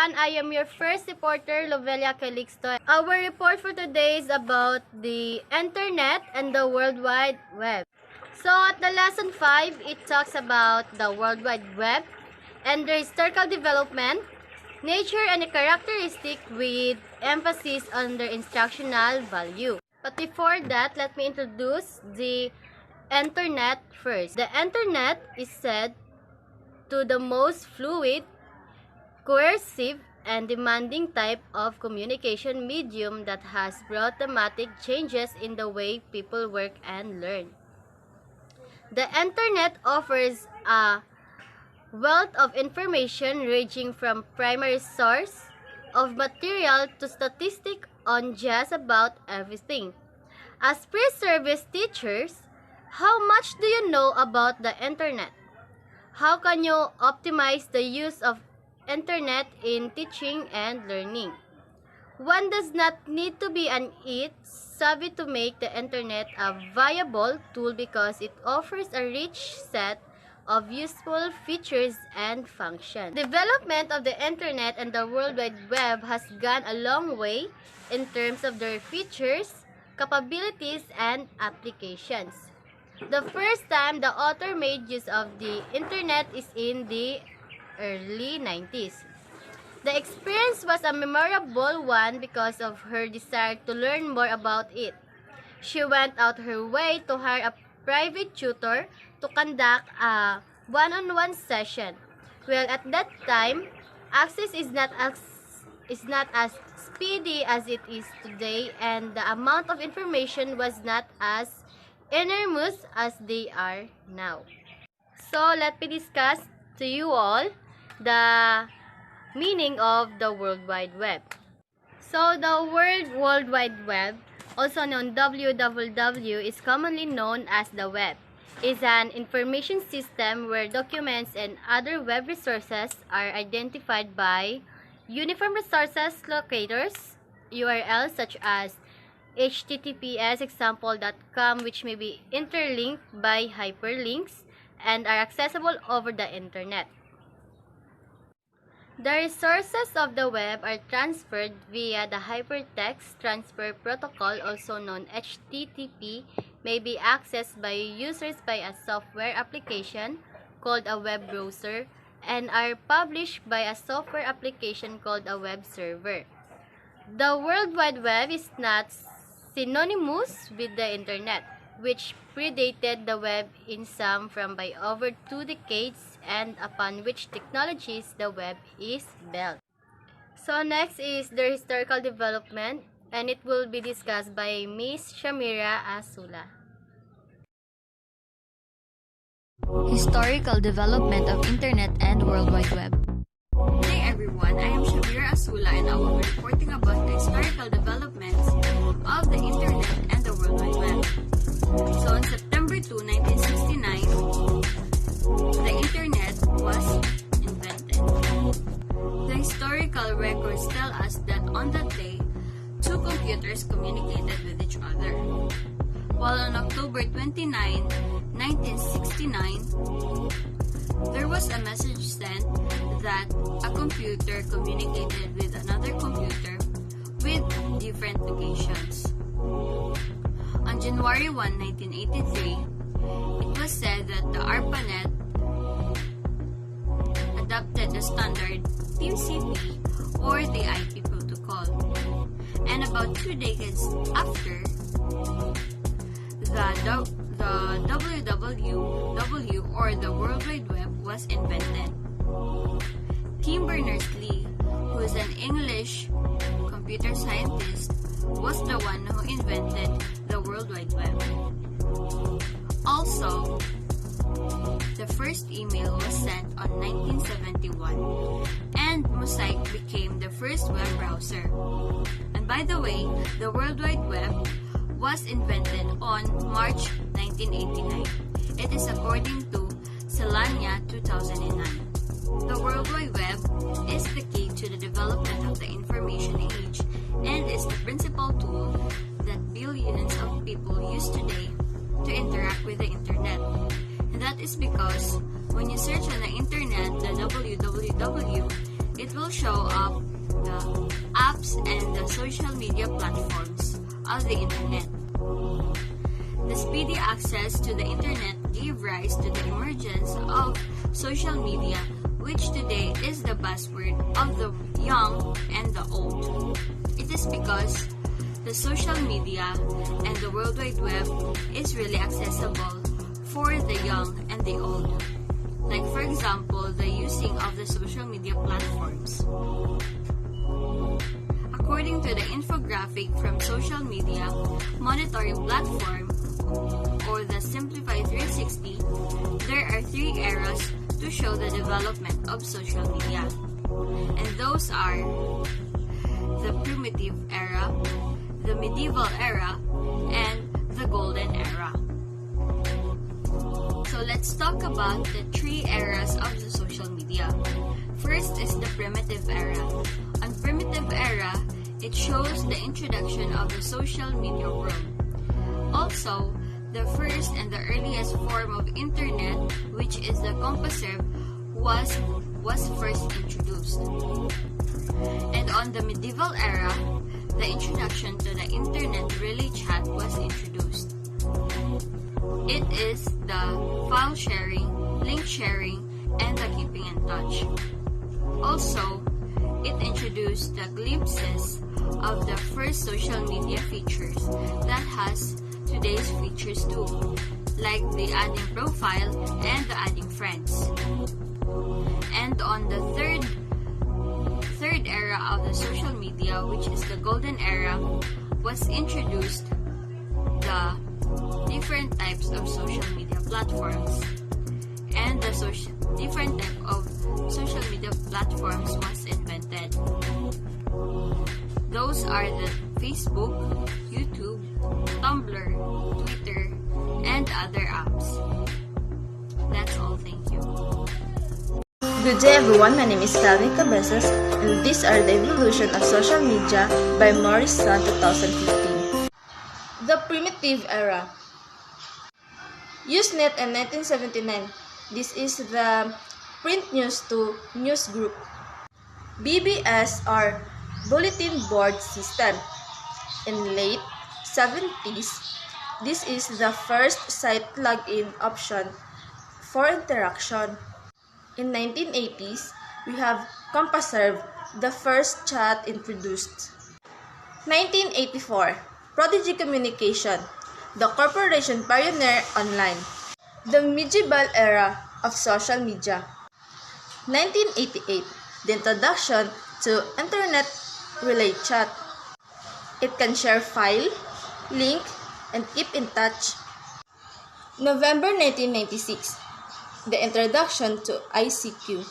everyone, I am your first reporter, Lovelia Calixto. Our report for today is about the internet and the World Wide Web. So at the lesson 5, it talks about the World Wide Web and the historical development, nature and the characteristic with emphasis on their instructional value. But before that, let me introduce the internet first. The internet is said to the most fluid, coercive, and demanding type of communication medium that has brought dramatic changes in the way people work and learn. The internet offers a wealth of information ranging from primary source of material to statistic on just about everything. As pre-service teachers, how much do you know about the internet? How can you optimize the use of internet in teaching and learning? One does not need to be an IT savvy to make the internet a viable tool because it offers a rich set of useful features and functions. Development of the internet and the World Wide Web has gone a long way in terms of their features, capabilities, and applications. The first time the author made use of the internet is in the early 90s. The experience was a memorable one because of her desire to learn more about it. She went out her way to hire a private tutor to conduct a one-on-one session. Well, at that time, access is not as speedy as it is today, and the amount of information was not as enormous as they are now. So, let me discuss to you all the meaning of the World Wide Web. So, the World Wide Web, also known WWW, is commonly known as the web. Is an information system where documents and other web resources are identified by uniform resources locators, URLs such as https example.com, which may be interlinked by hyperlinks and are accessible over the internet. The resources of the web are transferred via the Hypertext Transfer Protocol, also known HTTP, may be accessed by users by a software application called a web browser and are published by a software application called a web server. The World Wide Web is not synonymous with the internet, which predated the web in sum from by over 2 decades and upon which technologies the web is built. So next is the historical development, and it will be discussed by Ms. Shamira Asula. Historical development of Internet and World Wide Web. Hey everyone, I am Shamira Asula and I will be reporting about the historical developments of the Internet and the World Wide Web. So on September 2, 1969, the Internet was invented. The historical records tell us that on that day, 2 computers communicated with each other. While on October 29, 1969, there was a message sent that a computer communicated with another computer with different locations. On January 1, 1983, it was said that the ARPANET adopted the standard TCP or the IP protocol. And about 2 decades after, the WWW or the World Wide Web was invented. Tim Berners-Lee, who is an English computer scientist, was the one who invented the World Wide Web. Also, the first email was sent on 1971, and Mosaic became the first web browser. And by the way, the World Wide Web was invented on March 1989. It is according to Celania 2009. The World Wide Web is the key to the development of the information age and is the principal tool that billions of people use today to interact with the internet. And that is because when you search on the internet, the www, it will show up the apps and the social media platforms of the internet. The speedy access to the internet gave rise to the emergence of social media, which today is the buzzword of the young and the old. It is because the social media and the World Wide Web is really accessible for the young and the old. Like for example, the using of the social media platforms. According to the infographic from Social Media Monitoring Platform, or the Simplified 360, there are 3 eras to show the development of social media. And those are the primitive era, the medieval era, and the golden era. So let's talk about the 3 eras of the social media. First is the primitive era. On primitive era, it shows the introduction of the social media world. Also, the first and the earliest form of internet, which is the CompuServe, was first introduced. And on the medieval era, the introduction to the internet relay chat was introduced. It is the file sharing, link sharing, and the keeping in touch. Also, it introduced the glimpses of the first social media features that has today's features too, like the adding profile and the adding friends. And on the third era of the social media, which is the golden era, was introduced the different types of social media platforms, and the different type of social media platforms was invented. Those are the Facebook, YouTube, Tumblr, Twitter, and other apps. That's all, thank you. Good day everyone, my name is Calvin Cabezas, and these are the evolution of social media by Morris Sun 2015. The primitive era. Usenet in 1979. This is the print news to news group. BBS or bulletin board system. In late 70s, this is the first site login option for interaction. In 1980s, we have CompuServe, the first chat introduced. 1984, Prodigy Communication, the corporation pioneer online. The medieval era of social media. 1988, the introduction to internet relay chat. It can share file, link, and keep in touch. November 1996, the introduction to ICQ.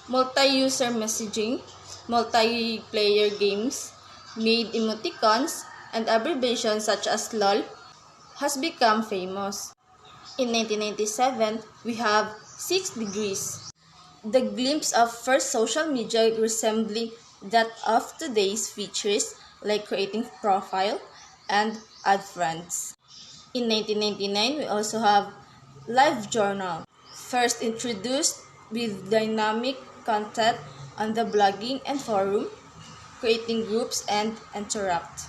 Multi-user messaging, multiplayer games, made emoticons, and abbreviations such as LOL has become famous. In 1997, we have 6 degrees. The glimpse of first social media resembling that of today's features like creating profile and add friends. In 1999, we also have LiveJournal, first introduced with dynamic content on the blogging and forum, creating groups and interact.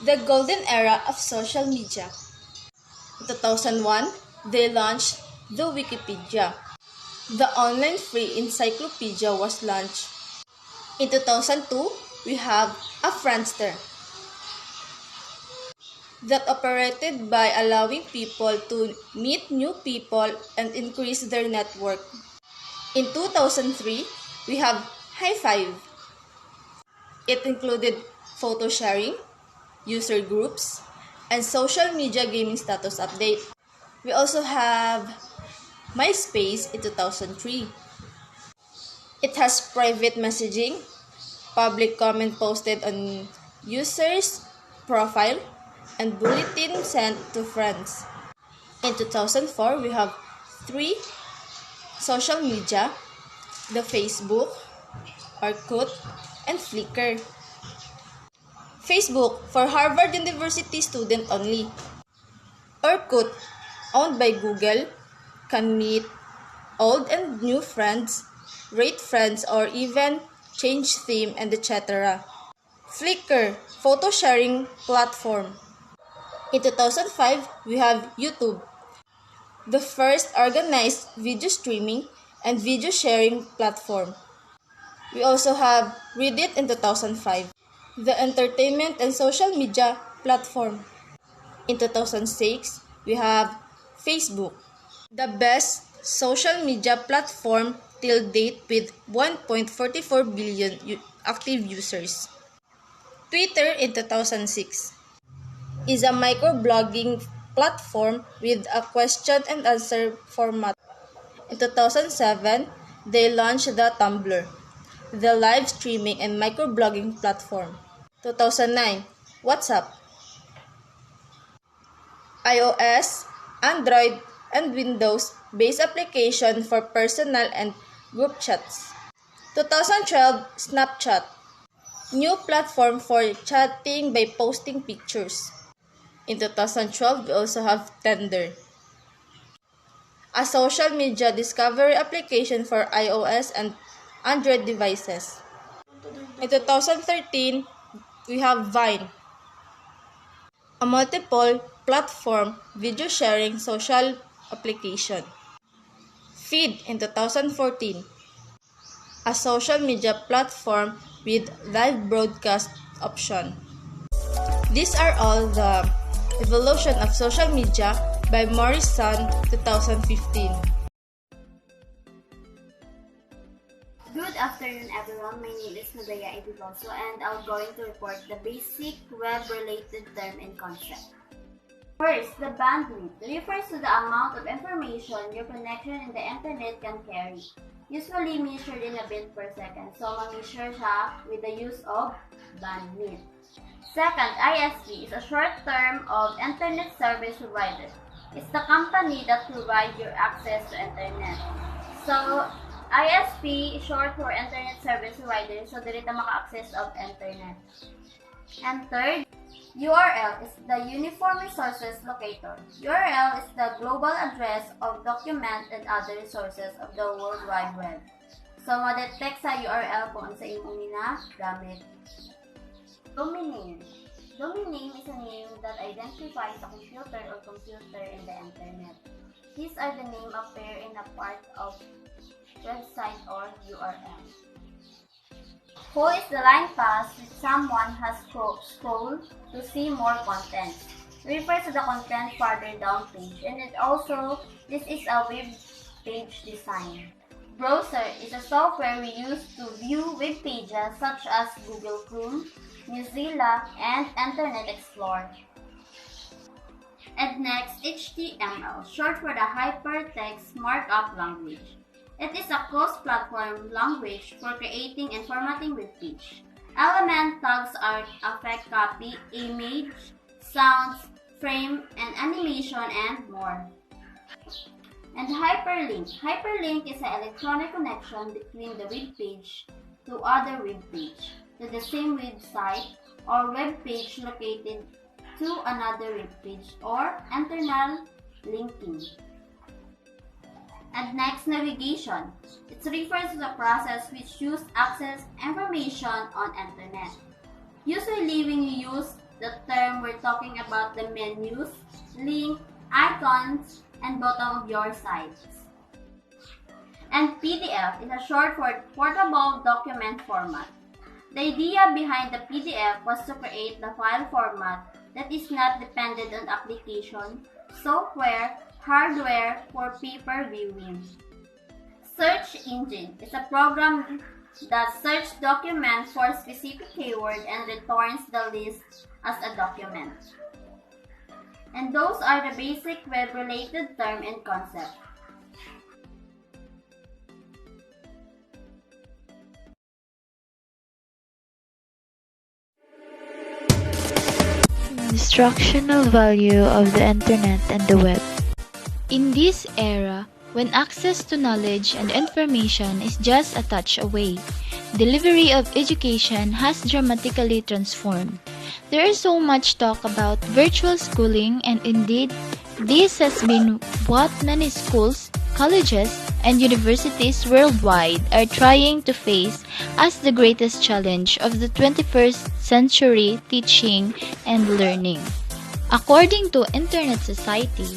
The golden era of social media. In 2001, they launched the Wikipedia. The online free encyclopedia was launched. In 2002, we have a Friendster that operated by allowing people to meet new people and increase their network. In 2003, we have Hi5. It included photo sharing, user groups, and social media gaming status update. We also have MySpace in 2003. It has private messaging, public comment posted on users' profile, and bulletin sent to friends. In 2004, we have 3 social media, the Facebook, Orkut, and Flickr. Facebook for Harvard University student only. Orkut, owned by Google, can meet old and new friends rate friends, or even change theme, and etc. Flickr, photo sharing platform. In 2005, we have YouTube, the first organized video streaming and video sharing platform. We also have Reddit in 2005, the entertainment and social media platform. In 2006, we have Facebook, the best social media platform till date with 1.44 billion active users. Twitter in 2006 is a microblogging platform with a question and answer format. In 2007, they launched the Tumblr, the live streaming and microblogging platform. 2009, WhatsApp, iOS, Android, and Windows-based application for personal and group chats. 2012, Snapchat, new platform for chatting by posting pictures. In 2012, we also have Tinder, a social media discovery application for iOS and Android devices. In 2013, we have Vine, a multiple platform video sharing social application. Feed in 2014, a social media platform with live broadcast option. These are all the evolution of social media by Morrison, 2015. Good afternoon everyone, my name is Nadaya Ediloso and I'm going to report the basic web-related term and concept. First, the bandwidth refers to the amount of information your connection in the internet can carry, usually measured in a bit per second. So, ma-measure siya with the use of bandwidth. Second, ISP is a short term of Internet Service Provider. It's the company that provides your access to internet. So, ISP is short for Internet Service Provider, so dili ta maka-access of internet. And third, URL is the Uniform Resources Locator. URL is the global address of document and other resources of the World Wide Web. So, ma-detect sa URL kung ano sa imong ginagamit. Domain name. Domain name is a name that identifies a computer or computer in the internet. These are the names appear in a part of website or URL. Who is the line pass which someone has scrolled to see more content. Refers to the content farther down page, and this is a web page design. Browser is a software we use to view web pages such as Google Chrome, Mozilla, and Internet Explorer. And next, HTML, short for the Hypertext Markup Language. It is a cross-platform language for creating and formatting web page. Element tags are affect copy, image, sounds, frame, and animation, and more. And hyperlink. Hyperlink is an electronic connection between the web page to other web page, to the same website or web page located to another web page, or internal linking. And next, navigation. It refers to the process which use access information on internet. Usually when you use the term, we're talking about the menus, link, icons, and bottom of your sites. And PDF is a short for portable document format. The idea behind the PDF was to create the file format that is not dependent on application, software, hardware for paper viewing. Search engine is a program that searches documents for a specific keyword and returns the list as a document. And those are the basic web-related term and concept. Instructional value of the internet and the web. In this era, when access to knowledge and information is just a touch away, delivery of education has dramatically transformed. There is so much talk about virtual schooling, and indeed, this has been what many schools, colleges, and universities worldwide are trying to face as the greatest challenge of the 21st century teaching and learning. According to Internet Society,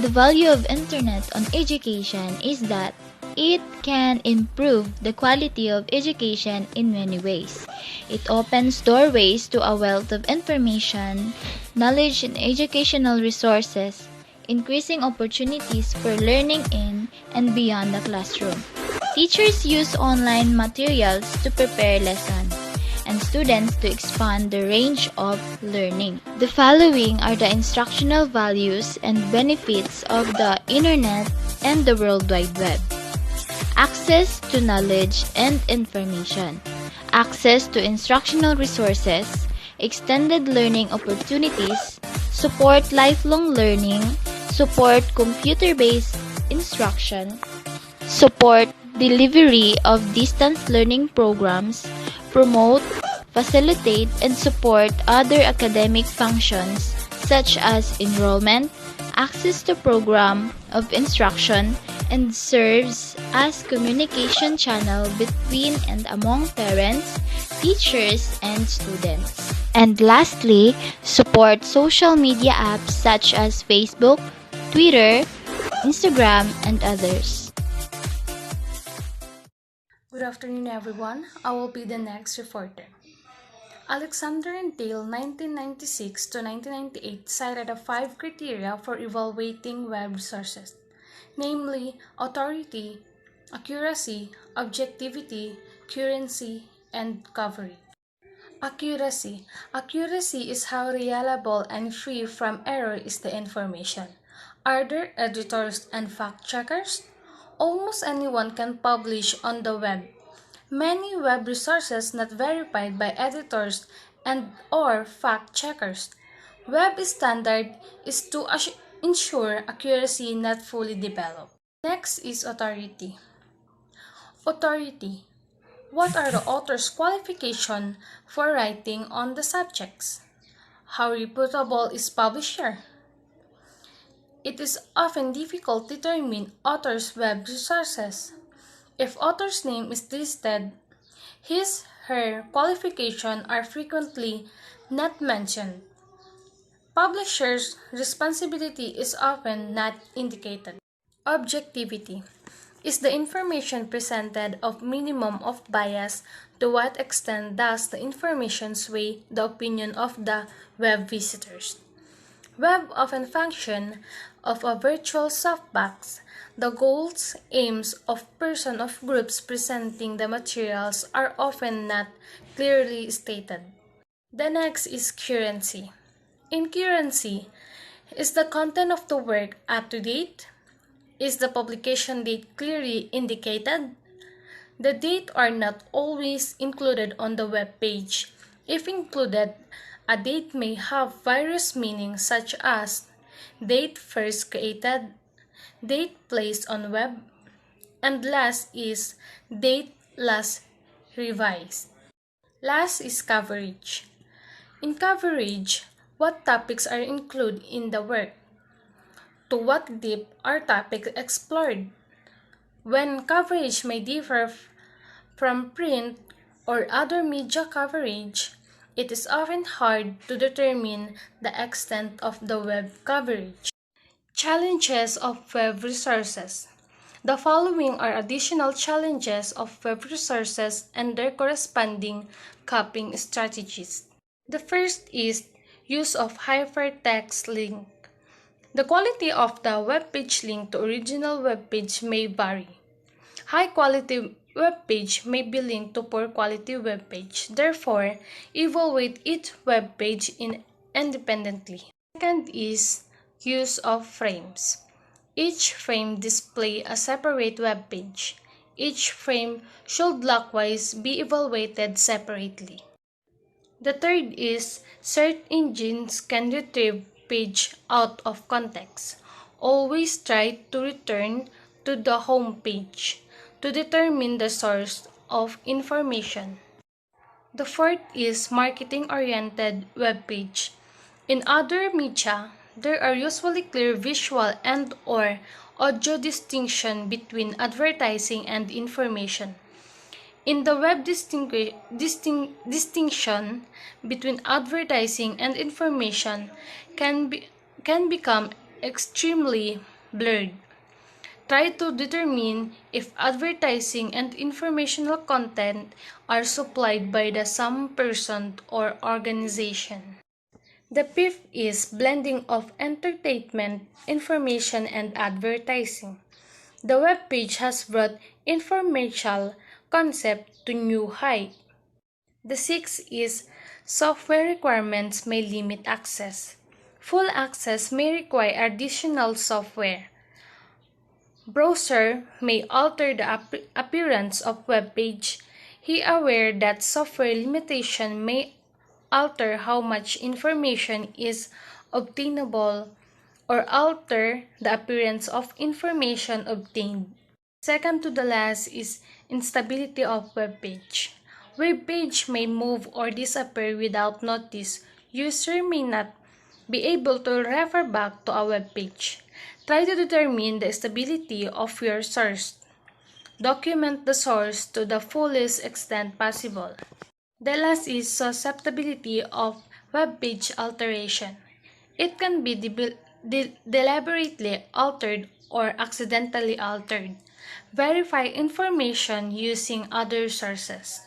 the value of Internet on education is that it can improve the quality of education in many ways. It opens doorways to a wealth of information, knowledge, and educational resources, increasing opportunities for learning in and beyond the classroom. Teachers use online materials to prepare lessons, and students to expand the range of learning. The following are the instructional values and benefits of the Internet and the World Wide Web. Access to knowledge and information. Access to instructional resources, extended learning opportunities, support lifelong learning, support computer-based instruction, support delivery of distance learning programs, promote, facilitate, and support other academic functions such as enrollment, access to program of instruction, and serves as communication channel between and among parents, teachers, and students. And lastly, support social media apps such as Facebook, Twitter, Instagram, and others. Good afternoon, everyone. I will be the next reporter. Alexander and Dale, 1996 to 1998, cited the 5 criteria for evaluating web resources, namely authority, accuracy, objectivity, currency, and coverage. Accuracy. Accuracy is how reliable and free from error is the information. Are there editors and fact-checkers? Almost anyone can publish on the web. Many web resources not verified by editors and or fact-checkers. Web standard is to ensure accuracy not fully developed. Next is authority. Authority. What are the author's qualifications for writing on the subjects? How reputable is publisher? It is often difficult to determine author's web resources. If author's name is listed, his/her qualifications are frequently not mentioned. Publisher's responsibility is often not indicated. Objectivity. Is the information presented of minimum of bias? To what extent does the information sway the opinion of the web visitors? Web often function of a virtual softbox. The goals, aims of person of groups presenting the materials are often not clearly stated. The next is currency. In currency, is the content of the work up to date? Is the publication date clearly indicated? The date are not always included on the web page. If included, a date may have various meanings such as date first created, date placed on web, and last is date last revised. Last is coverage. In coverage, what topics are included in the work? To what depth are topics explored? When coverage may differ from print or other media coverage, it is often hard to determine the extent of the web coverage. Challenges of web resources. The following are additional challenges of web resources and their corresponding copying strategies. The first is use of hypertext link. The quality of the web page link to original web page may vary. High quality web page may be linked to poor quality web page. Therefore, evaluate each web page independently. Second is use of frames. Each frame displays a separate web page. Each frame should likewise be evaluated separately. The third is search engines can retrieve page out of context. Always try to return to the home page to determine the source of information. The fourth is marketing-oriented web page. In other media, there are usually clear visual and or audio distinction between advertising and information. In the web, distinction between advertising and information can become extremely blurred. Try to determine if advertising and informational content are supplied by the same person or organization. The fifth is blending of entertainment, information, and advertising. The web page has brought informational concept to new height. The sixth is software requirements may limit access. Full access may require additional software. Browser may alter the appearance of web page. He aware that software limitation may alter how much information is obtainable or alter the appearance of information obtained. Second to the last is instability of web page. Web page may move or disappear without notice. User may not be able to refer back to a web page. Try to determine the stability of your source. Document the source to the fullest extent possible. The last is susceptibility of web page alteration. It can be deliberately altered or accidentally altered. Verify information using other sources.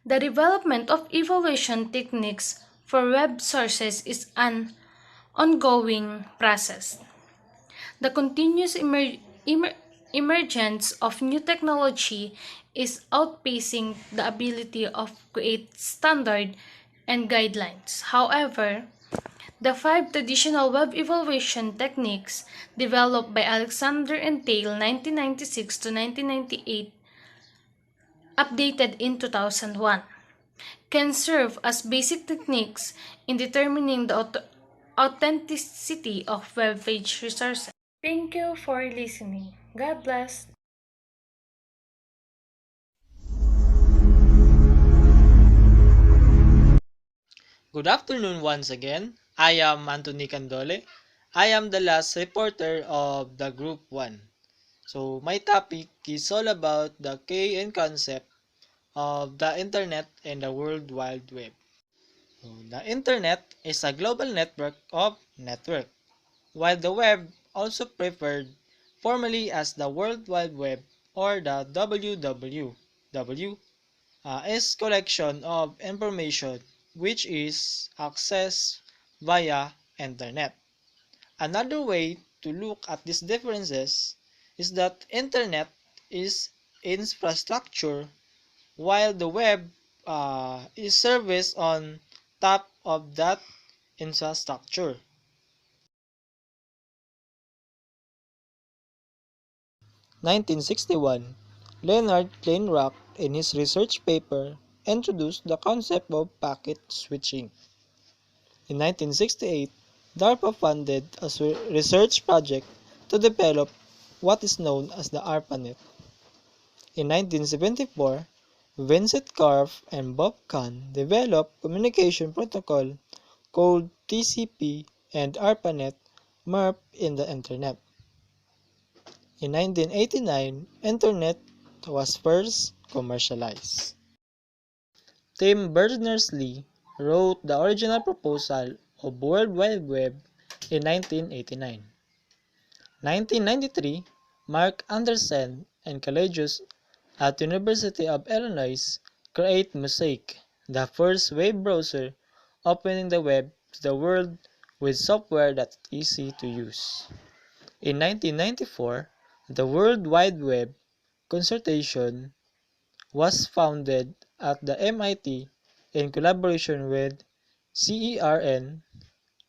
The development of evaluation techniques for web sources is an ongoing process. The continuous emergence of new technology is outpacing the ability of create standard and guidelines. However, the 5 traditional web evaluation techniques developed by Alexander and Taylor 1996 to 1998, updated in 2001, can serve as basic techniques in determining the authenticity of web page resources. Thank you for listening. God bless. Good afternoon once again. I am Anthony Candole. I am the last reporter of the Group 1. So my topic is all about the key and concept of the Internet and the World Wide Web. So, the Internet is a global network of networks, while the web, also preferred formally as the World Wide Web or the WWW, is collection of information which is accessed via Internet. Another way to look at these differences is that Internet is infrastructure while the web is service on top of that infrastructure. 1961, Leonard Kleinrock in his research paper introduced the concept of packet switching. In 1968, DARPA funded a research project to develop what is known as the ARPANET. In 1974, Vincent Cerf and Bob Kahn developed communication protocol called TCP and ARPANET merged in the Internet. In 1989, Internet was first commercialized. Tim Berners-Lee wrote the original proposal of World Wide Web in 1989. 1993, Mark Anderson and colleagues at University of Illinois create Mosaic, the first web browser opening the web to the world with software that is easy to use. In 1994, the World Wide Web Consortium was founded at the MIT in collaboration with CERN,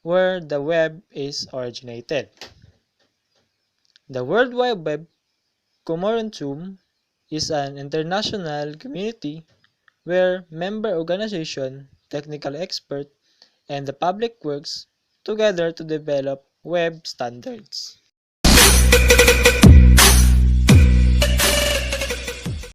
where the web is originated. The World Wide Web Consortium is an international community where member organizations, technical experts, and the public works together to develop web standards.